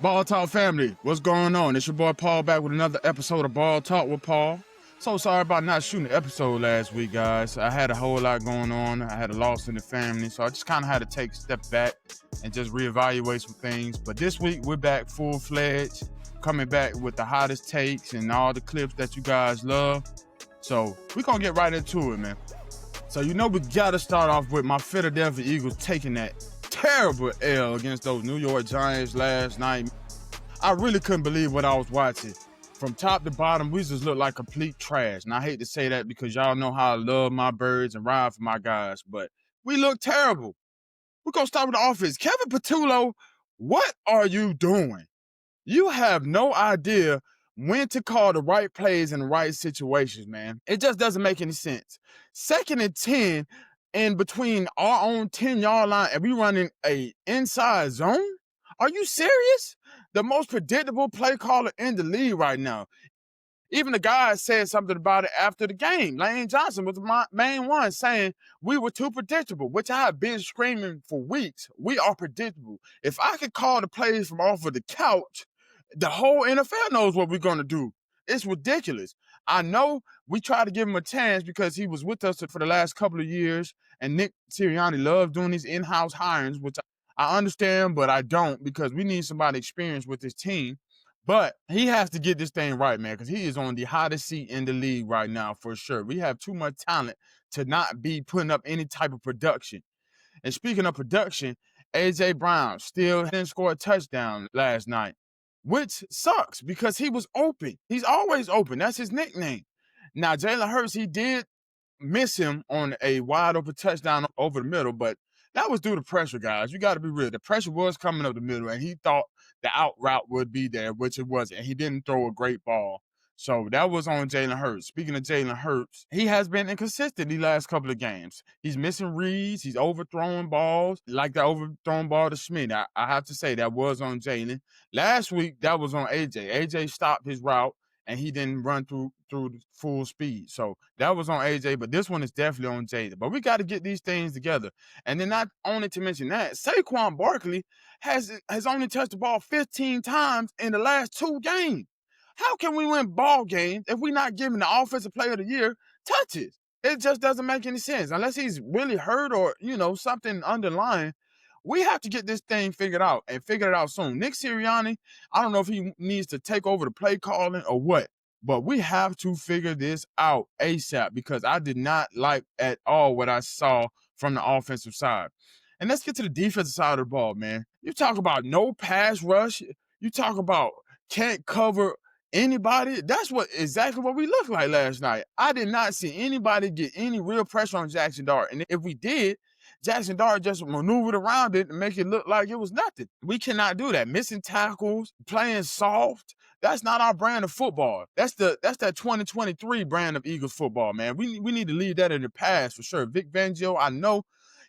Ball Talk family, what's going on? It's your boy Paul back with another episode of Ball Talk with Paul. So sorry about not shooting the episode last week, guys. I had a whole lot going on. I had a loss in the family, so I just kind of had to take a step back and just reevaluate some things. But this week, we're back full-fledged, coming back with the hottest takes and all the clips that you guys love. So we're going to get right into it, man. So we got to start off with my Philadelphia Eagles taking that terrible L against those New York Giants last night. I really couldn't believe what I was watching. From top to bottom, we just looked like complete trash. And I hate to say that because y'all know how I love my birds and ride for my guys, but we look terrible. We're going to start with the offense. Kevin Patullo, what are you doing? You have no idea when to call the right plays in the right situations, man. It just doesn't make any sense. 2nd and 10 in between our own 10-yard line, and we running a inside zone? Are you serious? The most predictable play caller in the league right now. Even the guy said something about it after the game. Lane Johnson was the main one saying we were too predictable, which I have been screaming for weeks. We are predictable. If I could call the plays from off of the couch, the whole NFL knows what we're going to do. It's ridiculous. I know we try to give him a chance because he was with us for the last couple of years, and Nick Sirianni loves doing these in-house hirings, which I understand, but I don't, because we need somebody experienced with this team. But he has to get this thing right, man, because he is on the hottest seat in the league right now for sure. We have too much talent to not be putting up any type of production. And speaking of production, A.J. Brown still didn't score a touchdown last night, which sucks because he was open. He's always open. That's his nickname. Now, Jalen Hurts, he did miss him on a wide open touchdown over the middle, but that was due to pressure, guys. You got to be real. The pressure was coming up the middle, and he thought the out route would be there, which it wasn't. He didn't throw a great ball. So that was on Jalen Hurts. Speaking of Jalen Hurts, he has been inconsistent these last couple of games. He's missing reads. He's overthrowing balls, like the overthrown ball to Schmidt. I have to say that was on Jalen. Last week, that was on AJ. AJ stopped his route, and he didn't run through full speed. So that was on AJ, but this one is definitely on Jada. But we got to get these things together. And then not only to mention that, Saquon Barkley has only touched the ball 15 times in the last 2 games. How can we win ball games if we're not giving the offensive player of the year touches? It just doesn't make any sense. Unless he's really hurt or, something underlying, we have to get this thing figured out and figure it out soon. Nick Sirianni, I don't know if he needs to take over the play calling or what, but we have to figure this out ASAP because I did not like at all what I saw from the offensive side. And let's get to the defensive side of the ball, man. You talk about no pass rush. You talk about can't cover anybody. That's exactly what we looked like last night. I did not see anybody get any real pressure on Jackson Dart. And if we did, Jackson Dart just maneuvered around it and make it look like it was nothing. We cannot do that. Missing tackles, playing soft. That's not our brand of football. That's that 2023 brand of Eagles football, man. We need to leave that in the past for sure. Vic Fangio, I know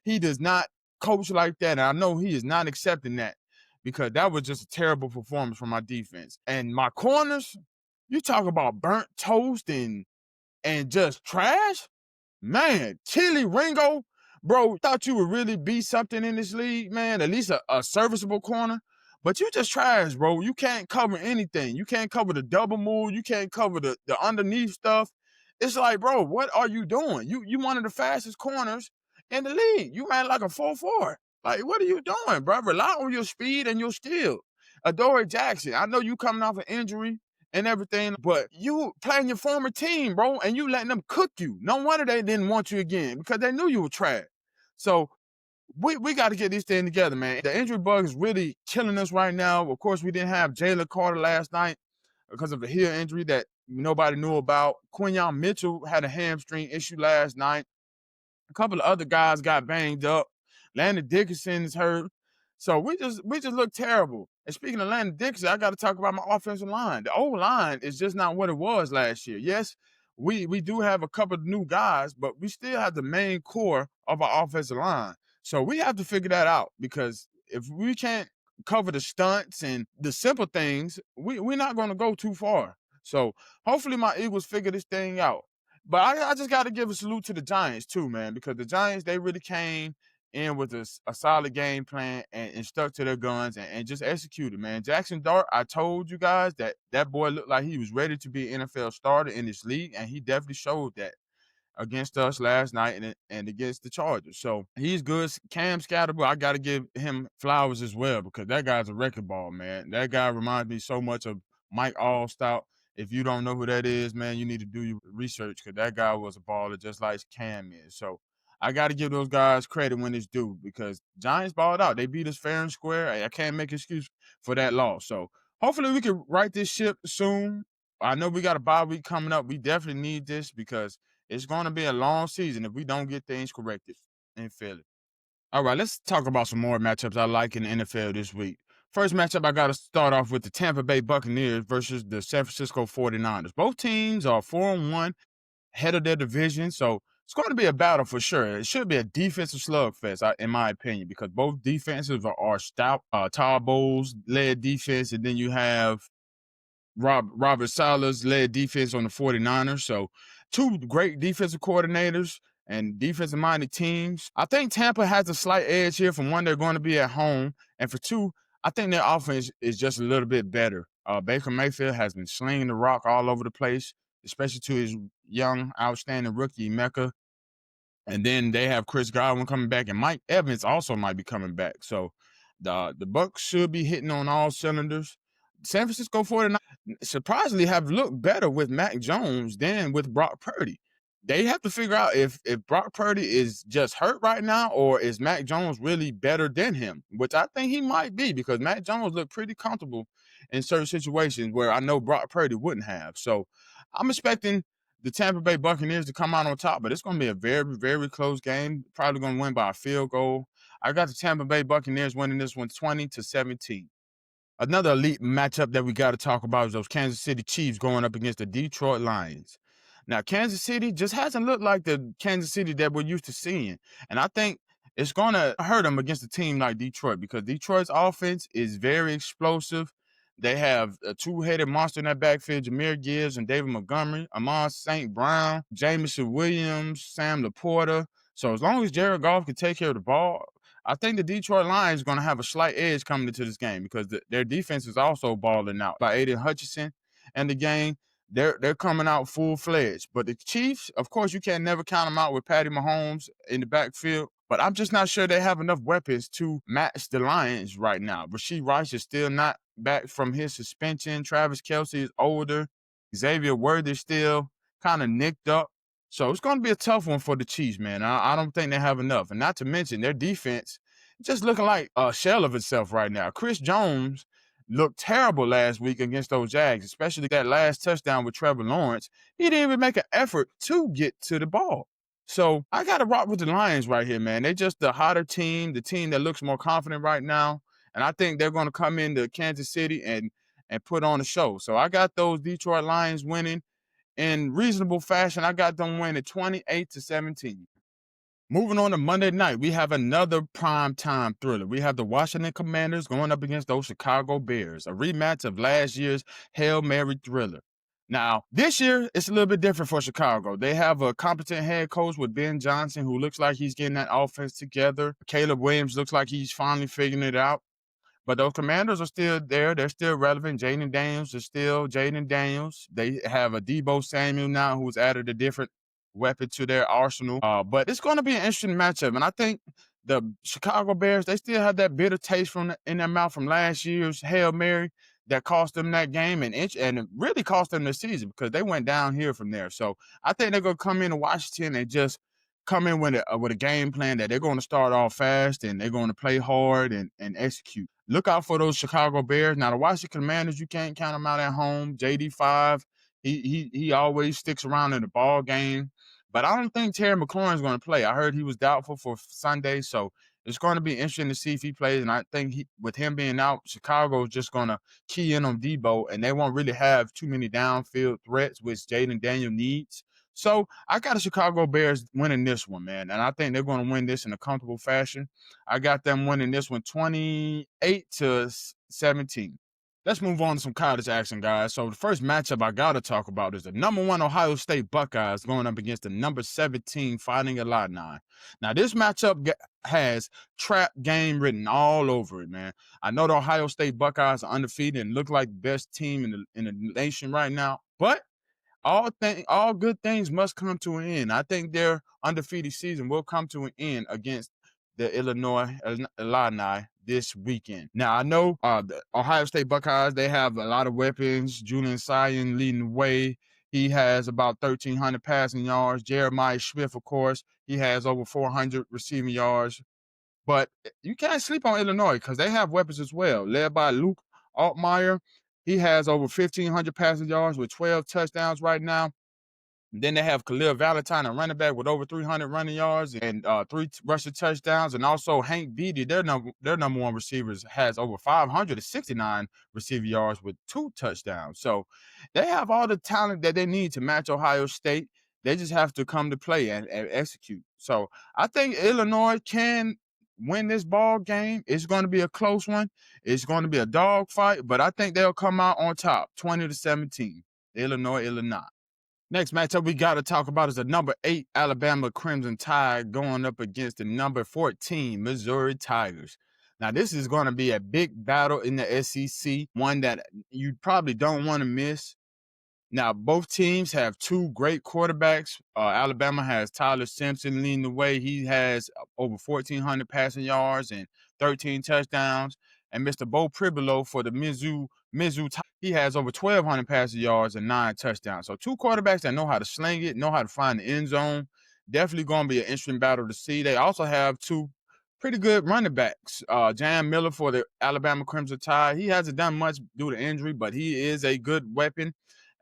he does not coach like that, and I know he is not accepting that because that was just a terrible performance from my defense. And my corners, you talk about burnt toast and just trash? Man, Chili Ringo, bro, thought you would really be something in this league, man, at least a serviceable corner. But you just trash, bro. You can't cover anything. You can't cover the double move. You can't cover the underneath stuff. It's like, bro, what are you doing? You one of the fastest corners in the league. You ran like a 4.4. Like, what are you doing, bro? Rely on your speed and your skill. Adoree Jackson, I know you coming off an injury and everything, but you playing your former team, bro, and you letting them cook you. No wonder they didn't want you again because they knew you were trash. So we got to get this thing together, man. The injury bug is really killing us right now. Of course, we didn't have Jalen Carter last night because of a heel injury that nobody knew about. Quinyon Mitchell had a hamstring issue last night. A couple of other guys got banged up. Landon Dickerson is hurt. So we just look terrible. And speaking of Landon Dickerson, I got to talk about my offensive line. The old line is just not what it was last year. Yes, we do have a couple of new guys, but we still have the main core of our offensive line. So we have to figure that out because if we can't cover the stunts and the simple things, we're not going to go too far. So hopefully my Eagles figure this thing out. But I just got to give a salute to the Giants too, man, because the Giants, they really came in with a solid game plan and stuck to their guns and just executed, man. Jackson Dart, I told you guys that boy looked like he was ready to be an NFL starter in this league, and he definitely showed that against us last night and against the Chargers. So he's good. Cam Scatterbo, I got to give him flowers as well because that guy's a wrecking ball, man. That guy reminds me so much of Mike Allstout. If you don't know who that is, man, you need to do your research because that guy was a baller just like Cam is. So I got to give those guys credit when it's due because Giants balled out. They beat us fair and square. I can't make an excuse for that loss. So hopefully we can right this ship soon. I know we got a bye week coming up. We definitely need this because it's going to be a long season if we don't get things corrected in Philly. All right, let's talk about some more matchups I like in the NFL this week. First matchup, I got to start off with the Tampa Bay Buccaneers versus the San Francisco 49ers. Both teams are 4-1, head of their division, so it's going to be a battle for sure. It should be a defensive slugfest, in my opinion, because both defenses are stout. Todd Bowles led defense, and then you have Robert Sala's led defense on the 49ers. So two great defensive coordinators and defensive-minded teams. I think Tampa has a slight edge here. From one, they're going to be at home. And for two, I think their offense is just a little bit better. Baker Mayfield has been slinging the rock all over the place, especially to his young, outstanding rookie, Mecca. And then they have Chris Godwin coming back, and Mike Evans also might be coming back. So the Bucs should be hitting on all cylinders. San Francisco 49ers surprisingly have looked better with Mac Jones than with Brock Purdy. They have to figure out if Brock Purdy is just hurt right now or is Mac Jones really better than him, which I think he might be because Mac Jones looked pretty comfortable in certain situations where I know Brock Purdy wouldn't have. So I'm expecting the Tampa Bay Buccaneers to come out on top, but it's going to be a very, very close game. Probably going to win by a field goal. I got the Tampa Bay Buccaneers winning this one 20-17. Another elite matchup that we got to talk about is those Kansas City Chiefs going up against the Detroit Lions. Now, Kansas City just hasn't looked like the Kansas City that we're used to seeing. And I think it's going to hurt them against a team like Detroit because Detroit's offense is very explosive. They have a two-headed monster in that backfield, Jahmyr Gibbs and David Montgomery, Amon St. Brown, Jamison Williams, Sam Laporta. So as long as Jared Goff can take care of the ball, I think the Detroit Lions are going to have a slight edge coming into this game because their defense is also balling out by Aiden Hutchinson and the game. They're coming out full-fledged. But the Chiefs, of course, you can never count them out with Patty Mahomes in the backfield. But I'm just not sure they have enough weapons to match the Lions right now. Rashee Rice is still not back from his suspension. Travis Kelce is older. Xavier Worthy still kind of nicked up. So it's going to be a tough one for the Chiefs, man. I don't think they have enough. And not to mention their defense just looking like a shell of itself right now. Chris Jones looked terrible last week against those Jags, especially that last touchdown with Trevor Lawrence. He didn't even make an effort to get to the ball. So I got to rock with the Lions right here, man. They're just the hotter team, the team that looks more confident right now. And I think they're going to come into Kansas City and put on a show. So I got those Detroit Lions winning in reasonable fashion. I got them winning 28-17. Moving on to Monday night, we have another primetime thriller. We have the Washington Commanders going up against those Chicago Bears, a rematch of last year's Hail Mary thriller. Now, this year, it's a little bit different for Chicago. They have a competent head coach with Ben Johnson who looks like he's getting that offense together. Caleb Williams looks like he's finally figuring it out. But those Commanders are still there. They're still relevant. Jaden Daniels is still Jaden Daniels. They have a Deebo Samuel now who's added a different weapon to their arsenal. But it's going to be an interesting matchup. And I think the Chicago Bears, they still have that bitter taste in their mouth from last year's Hail Mary that cost them that game and it really cost them the season because they went down here from there. So I think they're going to come into Washington and just come in with a game plan that they're going to start off fast and they're going to play hard and execute. Look out for those Chicago Bears. Now, the Washington Commanders, you can't count them out at home. JD5, he always sticks around in the ball game. But I don't think Terry McLaurin's going to play. I heard he was doubtful for Sunday, so it's going to be interesting to see if he plays. And I think with him being out, Chicago is just going to key in on Deebo, and they won't really have too many downfield threats, which Jaden Daniel needs. So I got the Chicago Bears winning this one, man. And I think they're going to win this in a comfortable fashion. I got them winning this one 28-17. Let's move on to some college action, guys. So the first matchup I gotta talk about is the number 1 Ohio State Buckeyes going up against the number 17 Fighting Illini. Now this matchup has trap game written all over it, man. I know the Ohio State Buckeyes are undefeated and look like the best team in the nation right now, but all good things must come to an end. I think their undefeated season will come to an end against the Illinois Illini this weekend. Now I know the Ohio State Buckeyes, they have a lot of weapons. Julian Sion leading the way. He has about 1,300 passing yards. Jeremiah Smith, of course, he has over 400 receiving yards. But you can't sleep on Illinois because they have weapons as well, led by Luke Altmaier. He has over 1,500 passing yards with 12 touchdowns right now. And then they have Khalil Valentine, a running back with over 300 running yards and 3 rushing touchdowns. And also Hank Beatty, their number one receivers, has over 569 receiving yards with 2 touchdowns. So they have all the talent that they need to match Ohio State. They just have to come to play and execute. So I think Illinois can win this ball game. It's going to be a close one. It's going to be a dogfight, but I think they'll come out on top, 20-17. Illinois. Next matchup we got to talk about is the number 8 Alabama Crimson Tide going up against the number 14 Missouri Tigers. Now, this is going to be a big battle in the SEC, one that you probably don't want to miss. Now, both teams have 2 great quarterbacks. Alabama has Tyler Simpson leading the way. He has over 1,400 passing yards and 13 touchdowns. And Mr. Bo Pribolo for the Mizzou Tigers, he has over 1,200 passing yards and 9 touchdowns. So 2 quarterbacks that know how to sling it, know how to find the end zone. Definitely going to be an interesting battle to see. They also have 2 pretty good running backs. Jam Miller for the Alabama Crimson Tide. He hasn't done much due to injury, but he is a good weapon.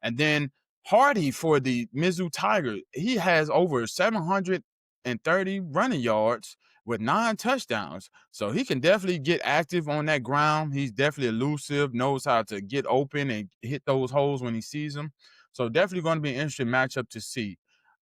And then Hardy for the Mizzou Tigers, he has over 730 running yards with 9 touchdowns. So he can definitely get active on that ground. He's definitely elusive, knows how to get open and hit those holes when he sees them. So definitely going to be an interesting matchup to see.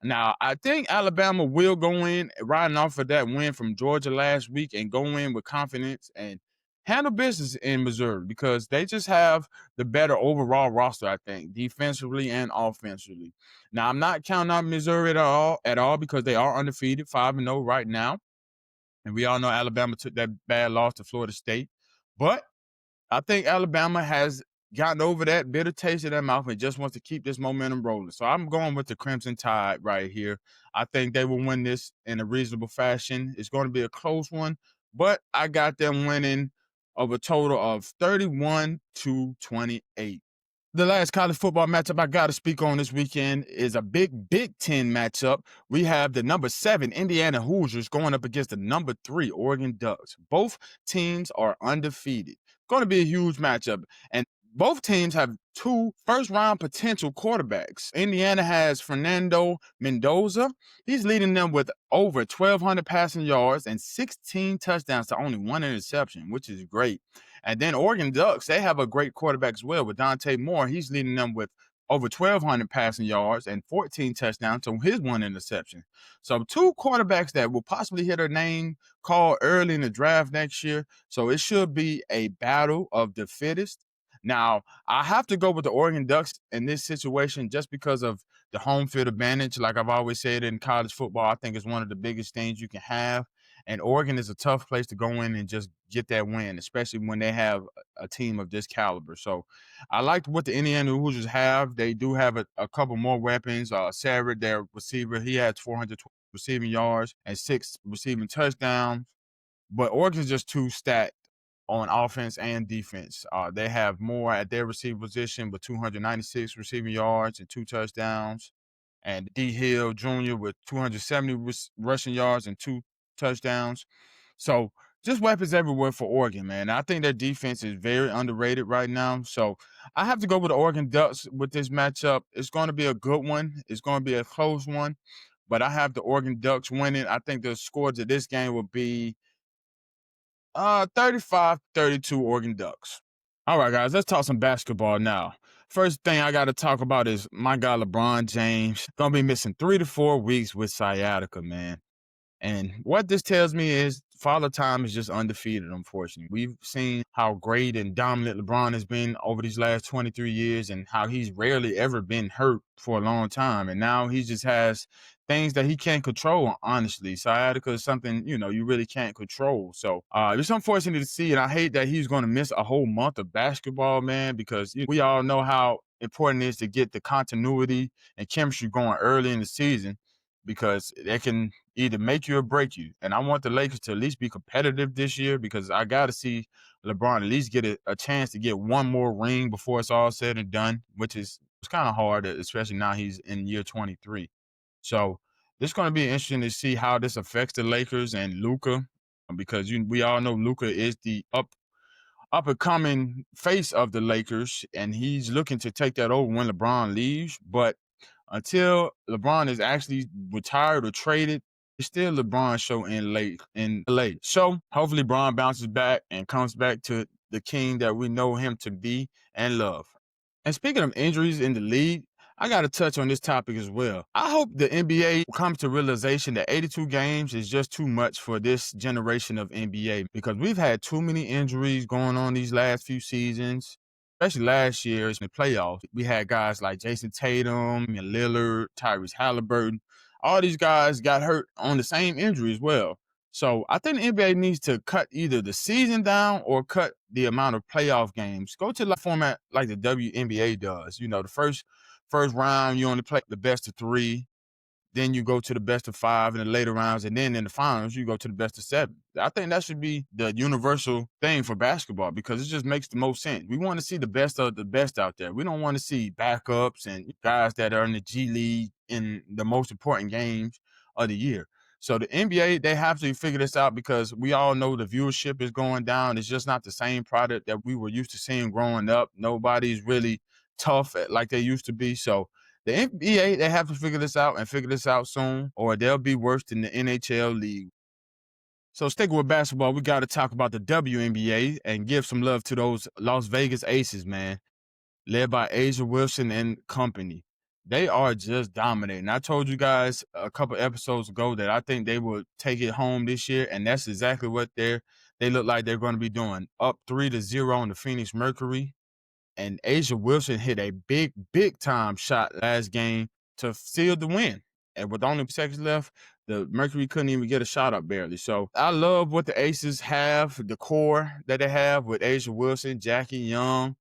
Now, I think Alabama will go in riding off of that win from Georgia last week and go in with confidence and handle business in Missouri because they just have the better overall roster, I think, defensively and offensively. Now, I'm not counting out Missouri at all because they are undefeated, 5-0 right now. And we all know Alabama took that bad loss to Florida State. But I think Alabama has gotten over that bitter taste in their mouth and just wants to keep this momentum rolling. So I'm going with the Crimson Tide right here. I think they will win this in a reasonable fashion. It's going to be a close one, but I got them winning of a total of 31-28. The last college football matchup I got to speak on this weekend is a big Big Ten matchup. We have the number 7 Indiana Hoosiers going up against the number 3 Oregon Ducks. Both teams are undefeated. Going to be a huge matchup. And both teams have 2 first-round potential quarterbacks. Indiana has Fernando Mendoza. He's leading them with over 1,200 passing yards and 16 touchdowns to only 1 interception, which is great. And then Oregon Ducks, they have a great quarterback as well with Dante Moore. He's leading them with over 1,200 passing yards and 14 touchdowns to his 1 interception. So 2 quarterbacks that will possibly hit their name called early in the draft next year. So it should be a battle of the fittest. Now, I have to go with the Oregon Ducks in this situation just because of the home field advantage. Like I've always said in college football, I think it's one of the biggest things you can have. And Oregon is a tough place to go in and just get that win, especially when they have a team of this caliber. So I liked what the Indiana Hoosiers have. They do have a couple more weapons. Sarrett, their receiver, he has 420 receiving yards and 6 receiving touchdowns. But Oregon's just too stacked on offense and defense. They have more at their receiver position with 296 receiving yards and 2 touchdowns. And D. Hill Jr. with 270 rushing yards and 2 touchdowns. So just weapons everywhere for Oregon, man. I think their defense is very underrated right now. So I have to go with the Oregon Ducks with this matchup. It's going to be a good one. It's going to be a close one. But I have the Oregon Ducks winning. I think the scores of this game will be 35-32 Oregon Ducks. All right, guys, let's talk some basketball now. First thing I got to talk about is my guy LeBron James. Going to be missing 3 to 4 weeks with sciatica, man. And what this tells me is Father Time is just undefeated, unfortunately. We've seen how great and dominant LeBron has been over these last 23 years and how he's rarely ever been hurt for a long time. And now he just has things that he can't control, honestly. Sciatica is something, you really can't control. So it's unfortunate to see. And I hate that he's going to miss a whole month of basketball, man, because we all know how important it is to get the continuity and chemistry going early in the season because it can either make you or break you. And I want the Lakers to at least be competitive this year because I got to see LeBron at least get a chance to get one more ring before it's all said and done, which is it's kind of hard, especially now he's in year 23. So it's going to be interesting to see how this affects the Lakers and Luka because we all know Luka is the up and coming face of the Lakers, and he's looking to take that over when LeBron leaves. But until LeBron is actually retired or traded, it's still LeBron's show in LA. So hopefully LeBron bounces back and comes back to the king that we know him to be and love. And speaking of injuries in the league, I got to touch on this topic as well. I hope the NBA comes to realization that 82 games is just too much for this generation of NBA because we've had too many injuries going on these last few seasons, especially last year in the playoffs. We had guys like Jason Tatum and Lillard, Tyrese Halliburton. All these guys got hurt on the same injury as well. So I think the NBA needs to cut either the season down or cut the amount of playoff games. Go to the format like the WNBA does. The first round you only play the best of 3. Then you go to the best of 5 in the later rounds, and then in the finals you go to the best of 7. I think that should be the universal thing for basketball because it just makes the most sense. We want to see the best of the best out there. We don't want to see backups and guys that are in the G League in the most important games of the year. So the NBA, they have to figure this out because we all know the viewership is going down. It's just not the same product that we were used to seeing growing up. Nobody's really tough like they used to be. So the NBA, they have to figure this out and figure this out soon, or they'll be worse than the NHL league. So sticking with basketball, we got to talk about the WNBA and give some love to those Las Vegas Aces, man, led by A'ja Wilson and company. They are just dominating. I told you guys a couple episodes ago that I think they will take it home this year, and that's exactly what they look like they're going to be doing. Up 3-0 on the Phoenix Mercury. And A'ja Wilson hit a big time shot last game to seal the win. And with only seconds left, the Mercury couldn't even get a shot up barely. So I love what the Aces have, the core that they have with A'ja Wilson, Jackie Young,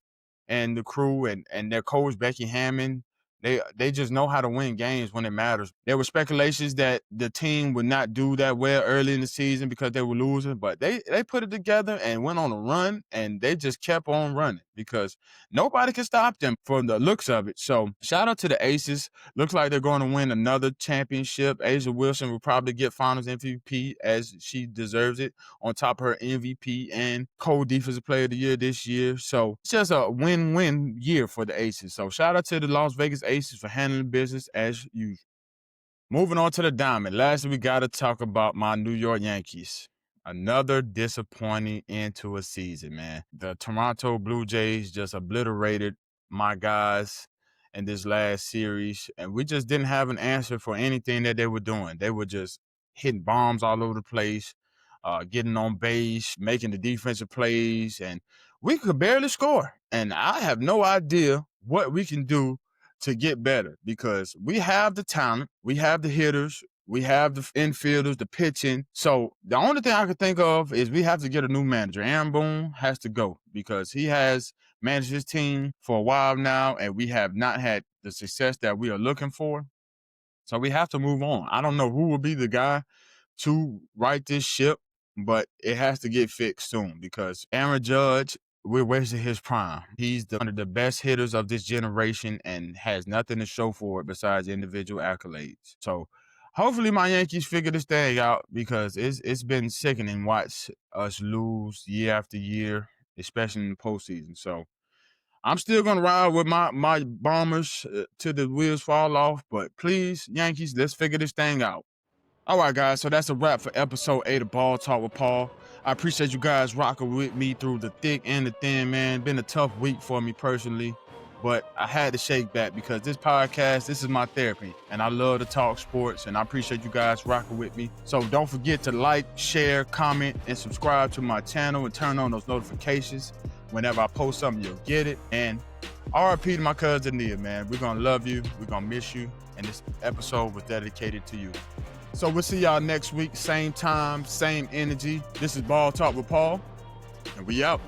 and the crew and their coach, Becky Hammond. They just know how to win games when it matters. There were speculations that the team would not do that well early in the season because they were losing, but they put it together and went on a run, and they just kept on running because nobody can stop them from the looks of it. So shout out to the Aces. Looks like they're going to win another championship. A'ja Wilson will probably get Finals MVP as she deserves it, on top of her MVP and co-defensive player of the year this year. So it's just a win-win year for the Aces. So shout out to the Las Vegas Aces for handling business as usual. Moving on to the Diamond. Lastly, we got to talk about my New York Yankees. Another disappointing end to a season, man. The Toronto Blue Jays just obliterated my guys in this last series, and we just didn't have an answer for anything that they were doing. They were just hitting bombs all over the place, getting on base, making the defensive plays, and we could barely score. And I have no idea what we can do to get better because we have the talent, we have the hitters, we have the infielders, the pitching. So the only thing I can think of is we have to get a new manager. Aaron Boone has to go because he has managed his team for a while now, and we have not had the success that we are looking for. So we have to move on. I don't know who will be the guy to right this ship, but it has to get fixed soon because Aaron Judge, we're wasting his prime. He's one of the best hitters of this generation and has nothing to show for it besides individual accolades. So hopefully my Yankees figure this thing out because it's been sickening watch us lose year after year, especially in the postseason. So I'm still going to ride with my Bombers till the wheels fall off, but please, Yankees, let's figure this thing out. All right, guys, so that's a wrap for episode 8 of Ball Talk with Paul. I appreciate you guys rocking with me through the thick and the thin, man. Been a tough week for me personally. But I had to shake back because this podcast, this is my therapy. And I love to talk sports, and I appreciate you guys rocking with me. So don't forget to like, share, comment, and subscribe to my channel and turn on those notifications. Whenever I post something, you'll get it. And RIP to my cousin Nia, man. We're going to love you. We're going to miss you. And this episode was dedicated to you. So we'll see y'all next week. Same time, same energy. This is Ball Talk with Paul, and we out.